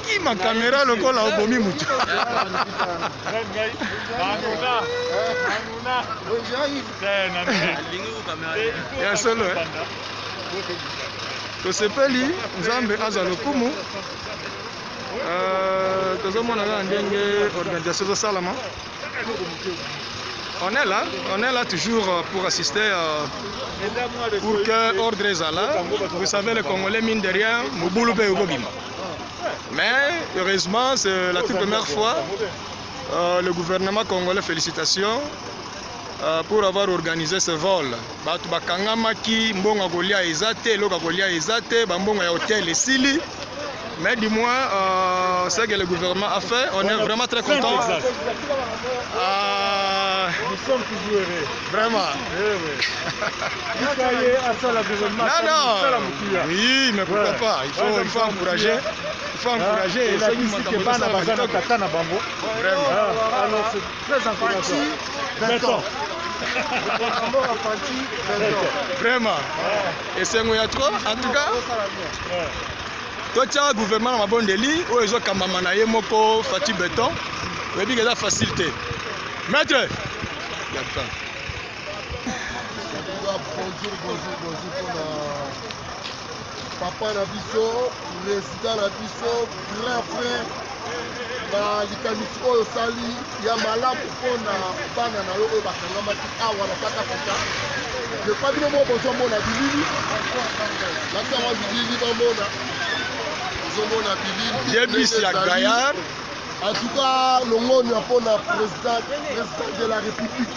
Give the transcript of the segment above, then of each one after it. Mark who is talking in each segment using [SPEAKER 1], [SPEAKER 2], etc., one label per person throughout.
[SPEAKER 1] qui ma caméra le col a bomi mutu. Ya solo to sepeli nzambe aza lokumu tozomona na ndenge organisation salama. On est là toujours pour assister pour que ordre est là. Vous savez, les Congolais, mine de rien, mais heureusement, c'est la toute première fois, le gouvernement congolais, félicitations, pour avoir organisé ce vol. Mais du moins, ce que le gouvernement a fait, on est vraiment très content.
[SPEAKER 2] Nous sommes toujours heureux.
[SPEAKER 1] Vraiment. Non. Oui, mais pourquoi pas? Il faut encourager. Il faut encourager.
[SPEAKER 2] Alors c'est très encourageant.
[SPEAKER 1] Vraiment. Et c'est trop, en tout cas. Toi, tu as un gouvernement dans ma bonne délit, où ils ont kamamanaye moko fati béton, mais bien la facilité. Maître,
[SPEAKER 3] bonjour papa na biso, président na biso, grand frère, na likanisi oyo sali ya malamu mpona bana na yo oyo bakangamaki awa na South Africa. Je crois que moi bonjour mona bilili. La sama bilili bamona. Zomona bilili.
[SPEAKER 1] Débis ya Gaillard.
[SPEAKER 3] En tout cas, le monde pour le président de la République,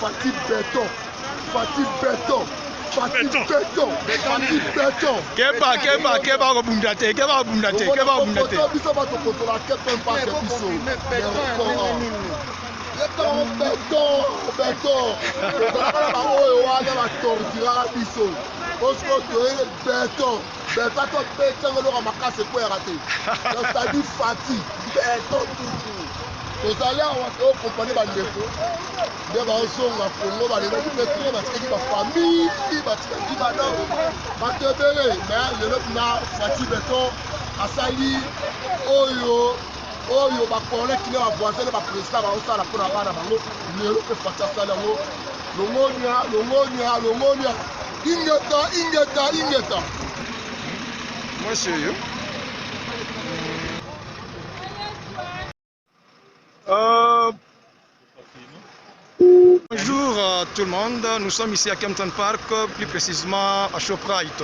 [SPEAKER 3] Fatih Béton.
[SPEAKER 1] Keba bundate.
[SPEAKER 3] Vous allez avoir compagnie bandeko de bazonga Congo balelaki petro batikaki bafamille batikaki bana batebele mais lelo na Fatih Béton asali oyo bakole kine bavoisin le baprésident baosala mpona bana bango lelo mpe Fatih asali yango longonia ingeta
[SPEAKER 1] Monsieur bonjour à tout le monde, nous sommes ici à Kempton Park, plus précisément à Shoprite.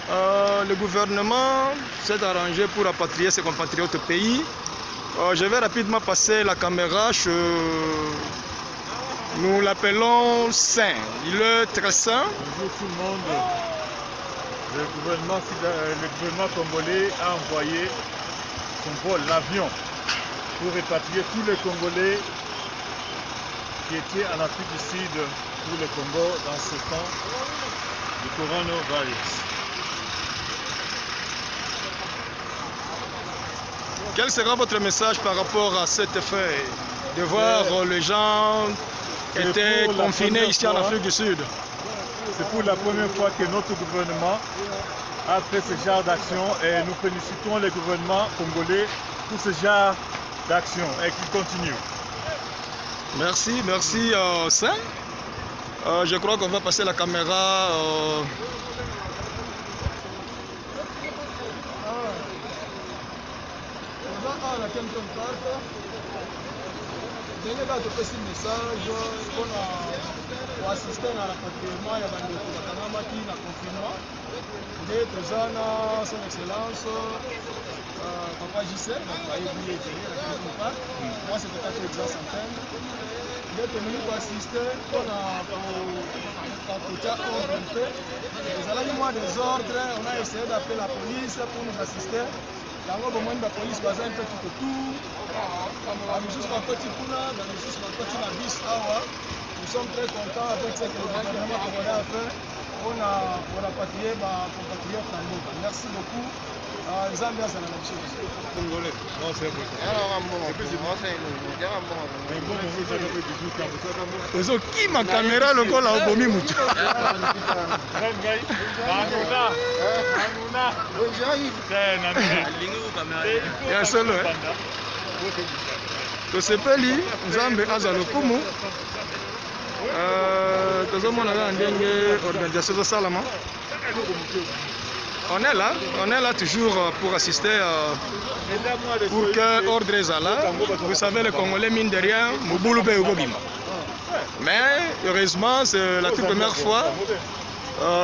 [SPEAKER 1] Le gouvernement s'est arrangé pour rapatrier ses compatriotes au pays. Je vais rapidement passer la caméra, nous l'appelons Saint, il est très sain.
[SPEAKER 2] Bonjour tout le monde. Le gouvernement congolais a envoyé son vol, l'avion, pour répatrier tous les Congolais qui étaient en Afrique du Sud pour le Congo dans ce temps du coronavirus.
[SPEAKER 1] Quel sera votre message par rapport à cet effet de voir les gens étaient confinés ici en Afrique du Sud?
[SPEAKER 2] C'est pour la première fois que notre gouvernement a fait ce genre d'action et nous félicitons le gouvernement congolais pour ce genre d'action et qu'il continue.
[SPEAKER 1] Merci Saint. Je crois qu'on va passer la caméra.
[SPEAKER 3] Pour assister à la rapatriement ya bandeko bakangamaki na confinement nde toza na son excellence papa JC ayebi ete moi c'est peut-être exact centaine nde tomoni koassiste mpona kotia ordre mpe ezalaki mwa désordre. On a essayé d'appeler la police pour nous assister. Yango bomoni ba police baza un peu tout autour bamisusu bakoti kuna bamisusu bakoti na bis awa. Nous sommes très contents avec ce que le gouvernement congolais a fait pour rapatrier nos compatriotes. Merci beaucoup. nzambe azala na biso
[SPEAKER 2] Congolais. Non, c'est vrai.
[SPEAKER 1] ozokima kamera lokola obomi mutu ya solo tosepeli nzambe aza lokumu tozomona kaka ndenge organisation ezosalama. On est là toujours pour assister pour que ordre ezala. Vous savez, les Congolais, mine de rien, Moboulou pe Yogobima. Mais heureusement, c'est la toute première fois,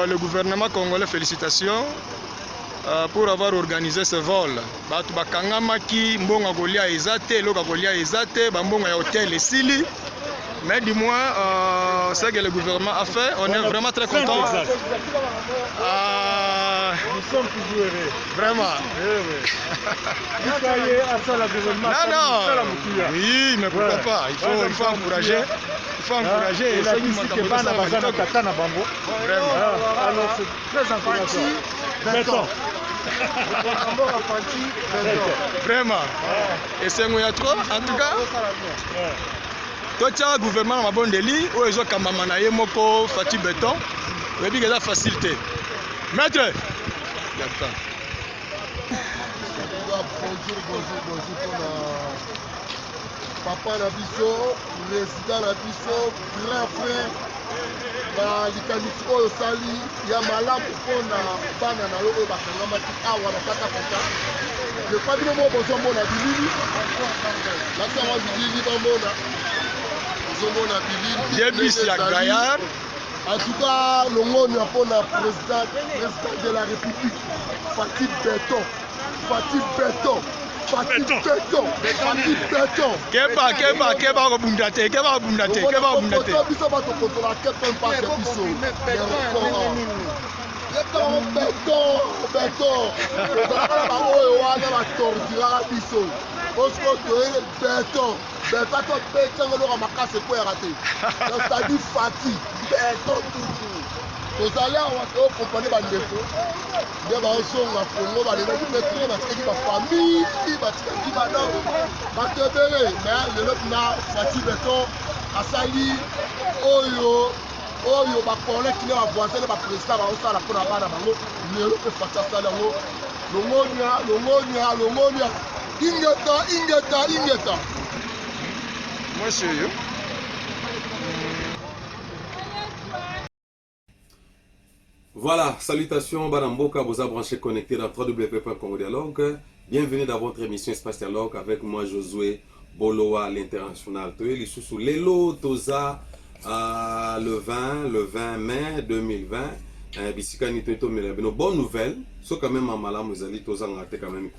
[SPEAKER 1] le gouvernement congolais, félicitations, pour avoir organisé ce vol. Batu bakangamaki mbonga golia ezate, loka golia ezate, bambonga ya hôtel esili. Mais du moins, ce que le gouvernement a fait, on est vraiment très contents.
[SPEAKER 2] Nous sommes toujours heureux.
[SPEAKER 1] Vraiment. Non. Oui, mais pourquoi pas? Il faut encourager. Il faut encourager.
[SPEAKER 2] Et la musique est pas Vraiment. Alors c'est très encourageant. Béton.
[SPEAKER 1] Vraiment. Et c'est moi trop, en tout cas. Totia gouvernement na mabondeli oyo ezokambama na ye moko Fati Béton oyebi ke eza facilité. Maître
[SPEAKER 4] Bonjour papa na biso, président na biso, grand frère na likanisi oyo osali ya malamu mpona bana na yo oyo bakangamaki awa na kata kata. Lepa bino moko bozomona bilili nakama bilili bamona
[SPEAKER 1] Débis ya Gaillard.
[SPEAKER 4] En tout cas, l'ongoni pour le président de la République, Fati Béton.
[SPEAKER 1] Keba bundate.
[SPEAKER 4] tozali awa tokompane bandeko nde baosonga kongo balelaki petro batikaki bafamille batikaki badoko bato ebele me lelo na Fati Béton asali oyo bacongolais kine bavoisin ne baprésident baosala mpona bana bango lelo mpe Fati asali yango longonia ingeta
[SPEAKER 1] Monsieur.
[SPEAKER 5] Voilà, salutations, Banamboka, vous avez branché connecté dans www.congo dialogue. Bienvenue dans votre émission Espace Dialogue avec moi, Josué Boloa, l'international. Tu es sous Lelo Toza le 20 mai 2020. Bisikani Toto Melabino. Bonne nouvelle, ce quand même en malam, vous allez Toza ngate quand même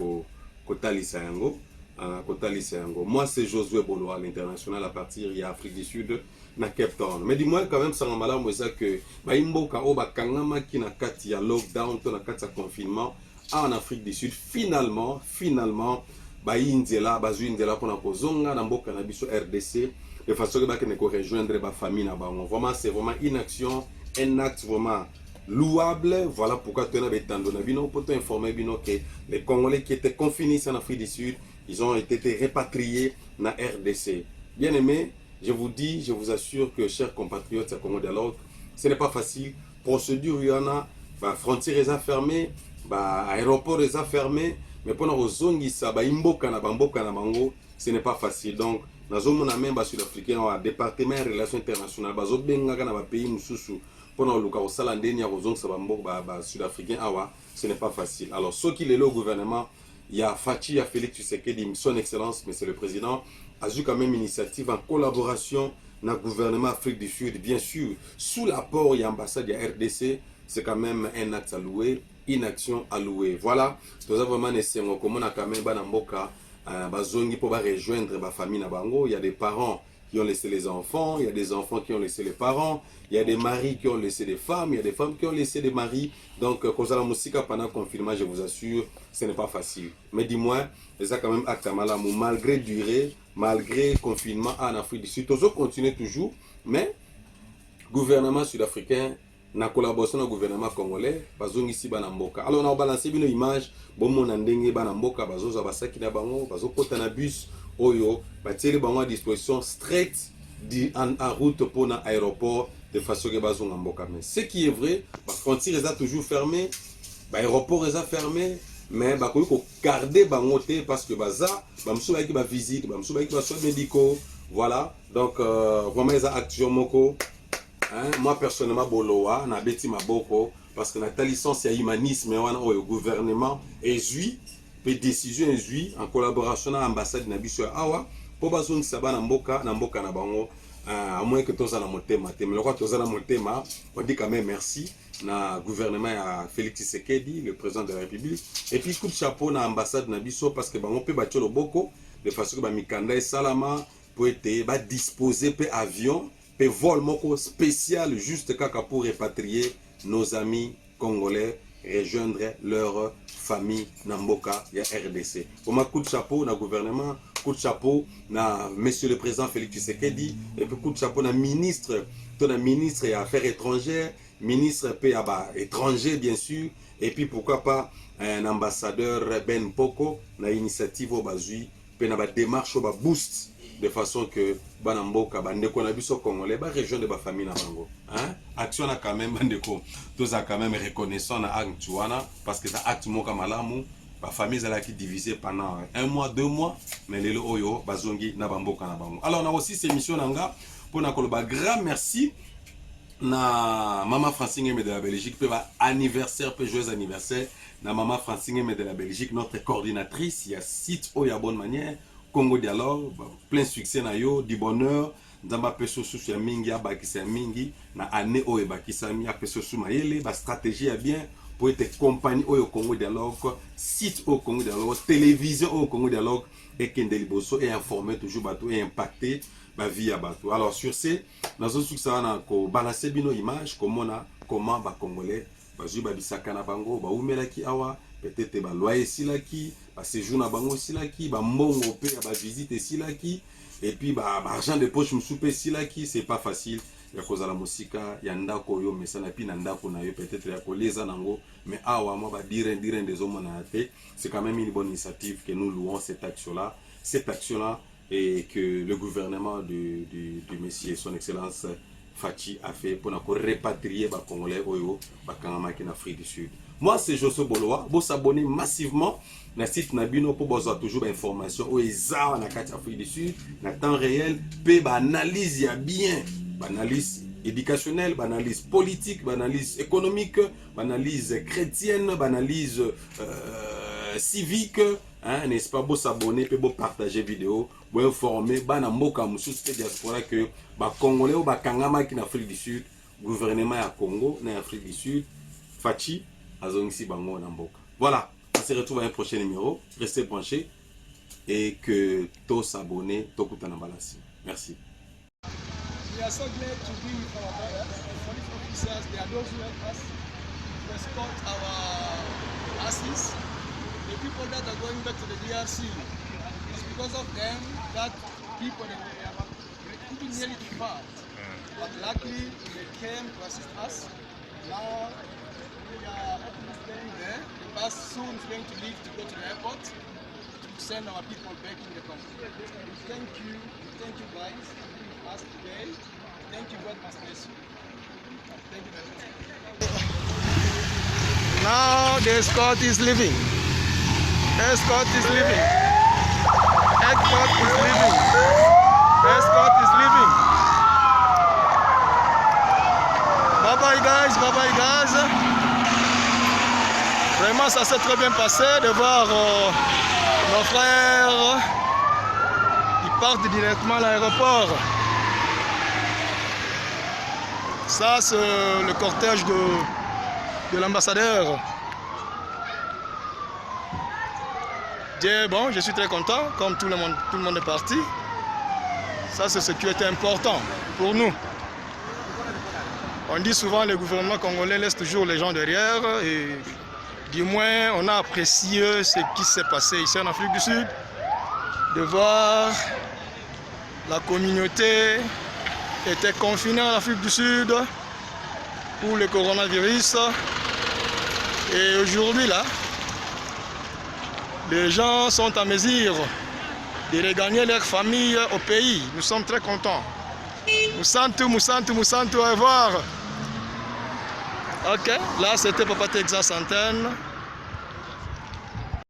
[SPEAKER 5] Kotali Sayango. Moi, c'est Josué Boloa, l'international à partir de l'Afrique du Sud. Na Cape Town. Mais dis-moi quand même ça m'a malamu que baimboka oba kangama ki na kati ya lockdown to na kati ya confinement en Afrique du Sud finalement bainzela bazuinzela pona kozonga na mboka na biso RDC de façon que ba ne ko rejoindre ba famille na bango. Vraiment c'est vraiment une action, un acte vraiment louable. Voilà pourquoi tu as betando na bino pour t'informer bino que les Congolais qui étaient confinés en Afrique du Sud, ils ont été répatriés na RDC. Bien aimé, je vous dis, je vous assure que, chers compatriotes à Congo Dialogue, ce n'est pas facile. Procédure, il y en a, frontières les fermées, aéroports les fermés, mais pour nous zongi ça, imboka na bango, ce n'est pas facile. Donc, nous avons même sud-africain au département des relations internationales, bazo benga na ba pays mususu, pour nous luka osala ndeni ya kozong sa bamboka sud-africain awa, ce n'est pas facile. Alors, ceux qui le gouvernement, il y a Fati, il y a Félix Tshisekedi, son excellence, mais c'est le président, a eu quand même une initiative en collaboration avec le gouvernement Afrique du Sud, bien sûr, sous l'apport de l'ambassade de la RDC, c'est quand même un acte à louer, une action à louer. Voilà, nous avons vraiment essayé, comme on a quand même pour rejoindre la famille. Il y a des parents qui ont laissé les enfants, il y a des enfants qui ont laissé les parents, il y a des maris qui ont laissé des femmes, il y a des femmes qui ont laissé des maris. Donc, quand la musique pendant le confinement, je vous assure, ce n'est pas facile. Mais dis-moi, c'est quand même acte malamu, malgré durée, malgré confinement en Afrique du Sud. Toujours continuer toujours, mais le gouvernement sud-africain na collaboration na gouvernement congolais bazongisi bana mboka. Alors na balancer bino image bomona ndenge bana mboka bazoza basaki na bango bazokota na bus oyo batieli bango à disposition straight en route pour na aéroport de façon que bazonga mboka. Mais ce qui est vrai, la frontière est toujours fermée, l'aéroport est fermé, mais il faut garder bango te parce que baza bamsou ba ki ba visite bamsou ba ki ba soins médicaux. Voilà, donc vraiment les actions moko. Moi personnellement boloa na beti maboko parce que na ta licence ya humanisme wana o gouvernement ezui pe décision ezui en collaboration na ambassade na biso awa po bazoni sabana mboka na bango à moins que toza na motema te mais le roi toza na motema on dit quand même merci na gouvernement ya Félix Tshisekedi le président de la République et puis coup de chapeau na ambassade na biso parce que bango pe batio loboko de façon que ba mikanda salama pour être ba disposer pe avion pe vol moko spécial juste kaka pour répatrier nos amis congolais rejoindre leur famille Namboka ya RDC. Pour ma coup de chapeau na gouvernement, coup de chapeau na monsieur le président Félix Tshisekedi et puis coup de chapeau na ministre, ton ministre des Affaires étrangères, ministre pe étranger bien sûr et puis pourquoi pas un ambassadeur Ben Poko na initiative au bazui pe na ba démarche au ba boost de façon que banamboka bandeko na biso congolais ba région de ba famille na bango hein action na quand même bandeko tous a quand même reconnaissant na acte wana parce que ça acte moka malamu ba famille zala qui divisé pendant 1 mois 2 mois mais lelo oyo bazongi na bamboka na bango. Alors on a aussi ces missions nanga pour na koloba grand merci na maman Francine de la Belgique pe ba anniversaire pe joyeux anniversaire na maman Francine de la Belgique notre coordinatrice il y a site au ya bonne manière Congo Dialogue, plein succès na yo, du bonheur, nzamba peso sous ya mingi ya bakisa ya mingi na année oyo bakisa mi ya peso sous mayele, ba stratégie ya bien pour être compagnie au Congo Dialogue, site au Congo Dialogue, télévision au Congo Dialogue et kende liboso et informer toujours bateau et impacter ba vie ya bateau. Alors sur ce, dans un succès na ko balancer bino image comment ba congolais ba ju ba bisaka na bango ba umelaki awa peut-être ba loyer silaki ba séjour na bango silaki ba mbongo pe ba visite silaki et puis ba argent de poche msupe silaki c'est pas facile ya kozala musika ya ndako yo mesana pi na ndako na yo peut-être ya koleza nango mais awa moi ba dire des hommes na te c'est quand même une bonne initiative que nous louons cette action là et que le gouvernement du monsieur son excellence Fachi a fait pour répatrier les Congolais en Afrique du Sud. Moi, c'est Josso Boloa. Vous s'abonnez massivement na site Nabino pour avoir toujours d'informations au ESA en Afrique du Sud, en temps réel, puis analyse bien, analyse éducationnelle, analyse politique, analyse économique, analyse chrétienne, analyse civique. Hein, n'est-ce pas, vous s'abonner, puis vous partager vidéo, vous informer, bana mboka mususu diaspora que ba Congolais ou ba Kangama qui en Afrique du Sud, gouvernement ya Congo, na Afrique du Sud, Fachi, azongisi bango na mboka. Voilà, on se retrouve à un prochain numéro, restez branchés et que tous s'abonnez, tous kutana balasi. Merci.
[SPEAKER 3] We are so glad to be with our brothers, police officers. They are those who help us to escort our asses. The people that are going back to the DRC, it's because of them that people couldn't nearly depart. But luckily, they came to assist us. Now we are staying there. The bus soon is going to leave to go to the airport to send our people back in the country. Thank you guys for being with us today. Thank you, God must bless you. Thank you very much.
[SPEAKER 1] Now the escort is leaving. Escort is leaving. Escort is leaving. Escort is leaving. Bye bye guys, bye bye guys. Vraiment ça s'est très bien passé de voir nos frères. Ils partent directement à l'aéroport. Ça c'est le cortège de l'ambassadeur. Bon, je suis très content, comme tout le monde est parti. Ça, c'est ce qui était important pour nous. On dit souvent que le gouvernement congolais laisse toujours les gens derrière. Et du moins, on a apprécié ce qui s'est passé ici en Afrique du Sud. De voir la communauté était confinée en Afrique du Sud. pour le coronavirus. Et aujourd'hui là, les gens sont en mesure de regagner leur famille au pays. Nous sommes très contents. Moussantou, au revoir. Ok, là c'était Papa Texas Antenne.